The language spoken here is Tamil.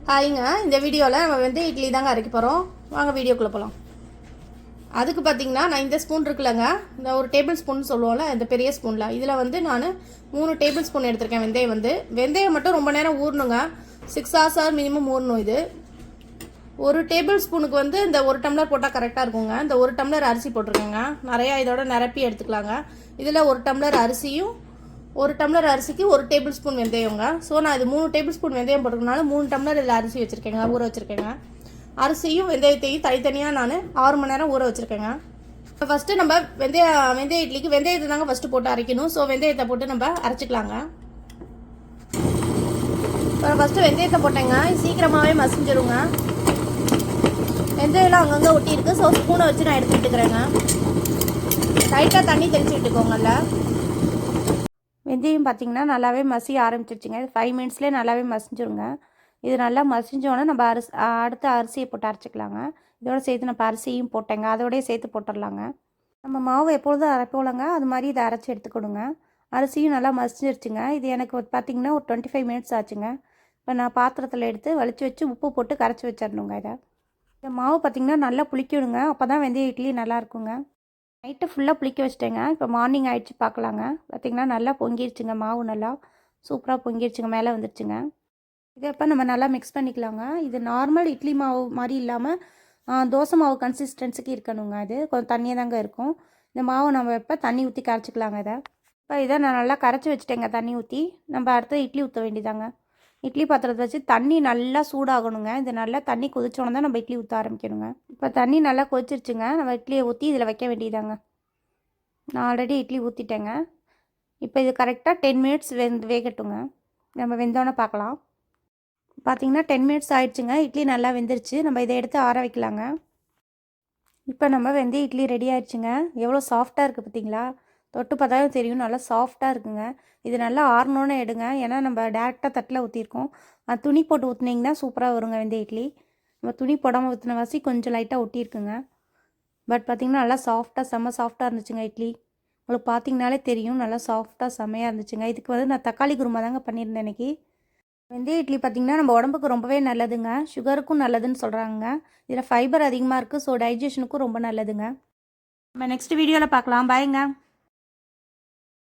ஹாய்ங்க, இந்த வீடியோவில் நம்ம வெந்தய இட்லி தாங்க அரைக்க போகிறோம். வாங்க வீடியோக்குள்ளே போகலாம். அதுக்கு பார்த்தீங்கன்னா நான் இந்த ஸ்பூன் இருக்குல்லங்க, இந்த ஒரு டேபிள் ஸ்பூன் சொல்லுவோம்ல, இந்த பெரிய ஸ்பூனில் இதில் வந்து நான் 3 டேபிள் ஸ்பூன் எடுத்திருக்கேன். வெந்தயம் மட்டும் ரொம்ப நேரம் ஊறணுங்க. 6 hours மினிமம் ஊறணும். இது ஒரு டேபிள் ஸ்பூனுக்கு வந்து இந்த 1 டம்ளர் போட்டால் கரெக்டாக இருக்குங்க. இந்த 1 டம்ளர் அரிசி போட்டிருக்கேங்க. நிறையா இதோட நிரப்பி எடுத்துக்கலாங்க. இதில் 1 டம்ளர் அரிசியும் 1 டம்ளர் அரிசிக்கு 1 டேபிள் ஸ்பூன் வெந்தயங்க. ஸோ நான் இது 3 டேபிள் ஸ்பூன் வெந்தயம் போட்டுருக்கனால 3 டம்ளர் இதில் அரிசி வச்சுருக்கேங்க, ஊற வச்சுருக்கேங்க. அரிசியும் வெந்தயத்தையும் தனித்தனியாக நான் 6 மணி நேரம் ஊற வச்சுருக்கேங்க. இப்போ ஃபஸ்ட்டு நம்ம வெந்தய இட்லிக்கு வெந்தயத்தை தாங்க ஃபஸ்ட்டு போட்டு அரைக்கணும். ஸோ வெந்தயத்தை போட்டு நம்ம அரைச்சிக்கலாங்க. இப்போ ஃபஸ்ட்டு வெந்தயத்தை போட்டேங்க, சீக்கிரமாகவே மசிஞ்சிருங்க. வெந்தயம்லாம் அங்கங்கே ஒட்டியிருக்கு. ஸோ ஸ்பூனை வச்சு நான் எடுத்து விட்டுக்கிறேங்க. லைட்டாக தண்ணி தெளித்து விட்டுக்கோங்கல்ல. வெந்தயம் பார்த்திங்கன்னா நல்லாவே மசிய ஆரம்பிச்சிருச்சுங்க. 5 மினிட்ஸ்லேயே நல்லாவே மசிஞ்சிருங்க. இது நல்லா மசிஞ்சோன்னே நம்ம அடுத்த அரிசியை போட்டு அரைச்சிக்கலாங்க. இதோட சேர்த்து நம்ம அரிசியும் போட்டேங்க, அதோடய சேர்த்து போட்டுடலாங்க. நம்ம மாவு எப்பொழுதும் அரைப்போலங்க, அது மாதிரி இதை அரைச்சி எடுத்துக்கணுங்க. அரிசியும் நல்லா மசிஞ்சிருச்சுங்க. இது எனக்கு பார்த்திங்கன்னா ஒரு 25 மினிட்ஸ் ஆச்சுங்க. இப்போ நான் பாத்திரத்தில் எடுத்து வலிச்சு வச்சு உப்பு போட்டு கரைச்சி வச்சிடணுங்க. இந்த மாவு பார்த்திங்கன்னா நல்லா புளிக்கணுங்க. அப்போ தான் வெந்தய இட்லி நல்லாயிருக்குங்க. நைட்டு ஃபுல்லாக புளிக்க வச்சிட்டேங்க. இப்போ மார்னிங் ஆகிடுச்சு பார்க்கலாங்க. பார்த்திங்கன்னா நல்லா பொங்கிடுச்சுங்க. மாவு நல்லா சூப்பராக பொங்கிடுச்சுங்க, மேலே வந்துடுச்சுங்க. இதை இப்போ நம்ம நல்லா மிக்ஸ் பண்ணிக்கலாங்க. இது நார்மல் இட்லி மாவு மாதிரி இல்லாமல் தோசை மாவு கன்சிஸ்டன்சிக்கு இருக்கணுங்க. இது கொஞ்சம் தண்ணியாக தாங்க இருக்கும். இந்த மாவை நம்ம இப்போ தண்ணி ஊற்றி கரைச்சிக்கலாங்க. இதை நான் நல்லா கரைச்சி வச்சுட்டேங்க. தண்ணி ஊற்றி நம்ம அடுத்து இட்லி ஊற்ற வேண்டியதாங்க. இட்லி பாத்திரத்தை வச்சு தண்ணி நல்லா சூடாகணுங்க. இது நல்லா தண்ணி கொதிச்சோன்னு தான் நம்ம இட்லி ஊற்ற ஆரம்பிக்கணுங்க. இப்போ தண்ணி நல்லா கொதிச்சிருச்சுங்க. நம்ம இட்லியை ஊற்றி இதில் வைக்க வேண்டியதாங்க. நான் ஆல்ரெடி இட்லி ஊற்றிட்டேங்க. இப்போ இது கரெக்டாக 10 மினிட்ஸ் வேகட்டுங்க. நம்ம வெந்தோன்னே பார்க்கலாம். பார்த்திங்கன்னா 10 மினிட்ஸ் ஆகிடுச்சுங்க. இட்லி நல்லா வெந்துருச்சு. நம்ம இதை எடுத்து ஆற வைக்கலாங்க. இப்போ நம்ம வெந்தய இட்லி ரெடி ஆகிடுச்சுங்க. எவ்வளோ சாஃப்டாக இருக்குது பார்த்திங்களா? தொட்டு பார்த்தாவே தெரியும், நல்லா சாஃப்டாக இருக்குங்க. இது நல்லா ஆறணுன்னு எடுங்க. ஏன்னா நம்ம டேரெக்டாக தட்டில் ஊற்றிருக்கோம். துணி போட்டு ஊற்றுனீங்கன்னா சூப்பராக வருங்க வெந்தய இட்லி. நம்ம துணி போடாமல் ஊற்றின வாசி கொஞ்சம் லைட்டாக ஒட்டியிருக்குங்க. பட் பார்த்திங்கன்னா நல்லா சாஃப்டாக செம்ம சாஃப்டாக இருந்துச்சுங்க இட்லி. உங்களுக்கு பார்த்திங்கனாலே தெரியும், நல்லா சாஃப்டாக செம்மையாக இருந்துச்சுங்க. இதுக்கு வந்து நான் தக்காளி குருமா தாங்க பண்ணியிருந்தேன் இன்றைக்கி. வெந்தய இட்லி பார்த்திங்கன்னா நம்ம உடம்புக்கு ரொம்பவே நல்லதுங்க. சுகருக்கும் நல்லதுன்னு சொல்கிறாங்க. இதில் ஃபைபர் அதிகமாக இருக்குது. ஸோ டைஜஷனுக்கும் ரொம்ப நல்லதுங்க. நம்ம நெக்ஸ்ட் வீடியோவில் பார்க்கலாம். பாய்ங்க.